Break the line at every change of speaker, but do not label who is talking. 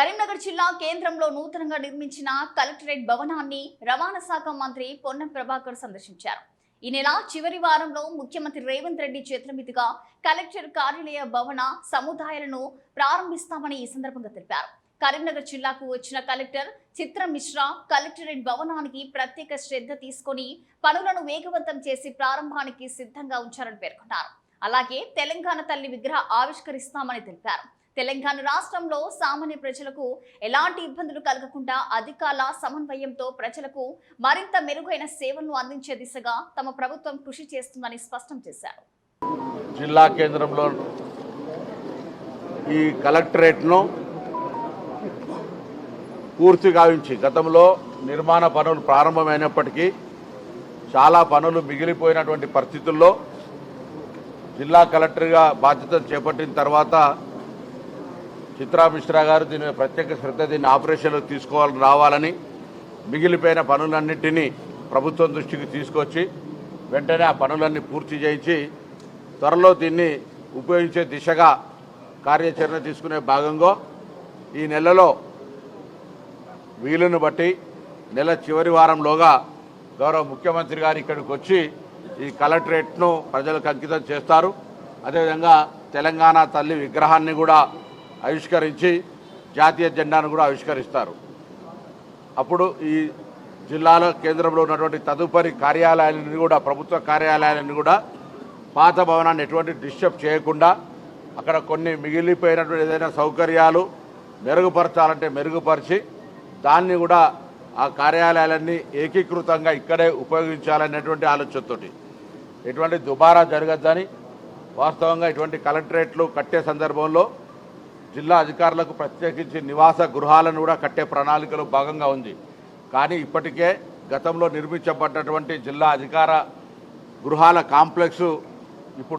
కరీంనగర్ జిల్లా కేంద్రంలో నూతనంగా నిర్మించిన కలెక్టరేట్ భవనాన్ని రవాణా శాఖ మంత్రి పొన్నం ప్రభాకర్ సందర్శించారు. ఈ నెల చివరి వారంలో ముఖ్యమంత్రి రేవంత్ రెడ్డి చేతుల మీదుగా కలెక్టర్ కార్యాలయ భవన సముదాయాలను ప్రారంభిస్తామని ఈ సందర్భంగా తెలిపారు. కరీంనగర్ జిల్లాకు వచ్చిన కలెక్టర్ చిత్ర మిశ్రా కలెక్టరేట్ భవనానికి ప్రత్యేక శ్రద్ధ తీసుకుని పనులను వేగవంతం చేసి ప్రారంభానికి సిద్ధంగా ఉంచారని పేర్కొన్నారు. అలాగే తెలంగాణ తల్లి విగ్రహ ఆవిష్కరిస్తామని తెలిపారు. తెలంగాణ రాష్ట్రంలో సామాన్య ప్రజలకు ఎలాంటి ఇబ్బందులు కలగకుండా అధికారుల సమన్వయంతో ప్రజలకు మరింత మెరుగైన సేవలను అందించే దిశగా తమ ప్రభుత్వం కృషి చేస్తుందని స్పష్టం చేశారు.
జిల్లా కేంద్రంలో ఈ కలెక్టరేట్ను పూర్తి గావించి గతంలో నిర్మాణ పనులు ప్రారంభమైనప్పటికీ చాలా పనులు మిగిలిపోయినటువంటి పరిస్థితుల్లో జిల్లా కలెక్టర్గా బాధ్యతలు చేపట్టిన తర్వాత చిత్రా మిశ్రా గారు దీని ప్రత్యేక శ్రద్ధ దీన్ని ఆపరేషన్లో రావాలని మిగిలిపోయిన పనులన్నింటినీ ప్రభుత్వం దృష్టికి తీసుకొచ్చి వెంటనే ఆ పనులన్నీ పూర్తి చేయించి త్వరలో దీన్ని ఉపయోగించే దిశగా కార్యాచరణ తీసుకునే భాగంగా ఈ నెలలో వీలును బట్టి నెల చివరి వారంలోగా గౌరవ ముఖ్యమంత్రి గారు ఇక్కడికి వచ్చి ఈ కలెక్టరేట్ను ప్రజలకు అంకితం చేస్తారు. అదేవిధంగా తెలంగాణ తల్లి విగ్రహాన్ని కూడా ఆవిష్కరించి జాతీయ జెండాను కూడా ఆవిష్కరిస్తారు. అప్పుడు ఈ జిల్లాలో కేంద్రంలో ఉన్నటువంటి తదుపరి కార్యాలయాలను కూడా ప్రభుత్వ కార్యాలయాలను కూడా పాత భవనాన్ని ఎటువంటి డిస్టర్బ్ చేయకుండా అక్కడ కొన్ని మిగిలిపోయినటువంటి ఏదైనా సౌకర్యాలు మెరుగుపరచాలంటే మెరుగుపరిచి దాన్ని కూడా ఆ కార్యాలయాలన్నీ ఏకీకృతంగా ఇక్కడే ఉపయోగించాలనేటువంటి ఆలోచనతోటి ఎటువంటి దుబారా జరగద్దని వాస్తవంగా ఇటువంటి కలెక్టరేట్లు కట్టే సందర్భంలో జిల్లా అధికారులకు ప్రత్యేకించి నివాస గృహాలను కూడా కట్టే ప్రణాళికలో భాగంగా ఉంది. కానీ ఇప్పటికే గతంలో నిర్మించబడ్డటువంటి జిల్లా అధికార గృహాల కాంప్లెక్సు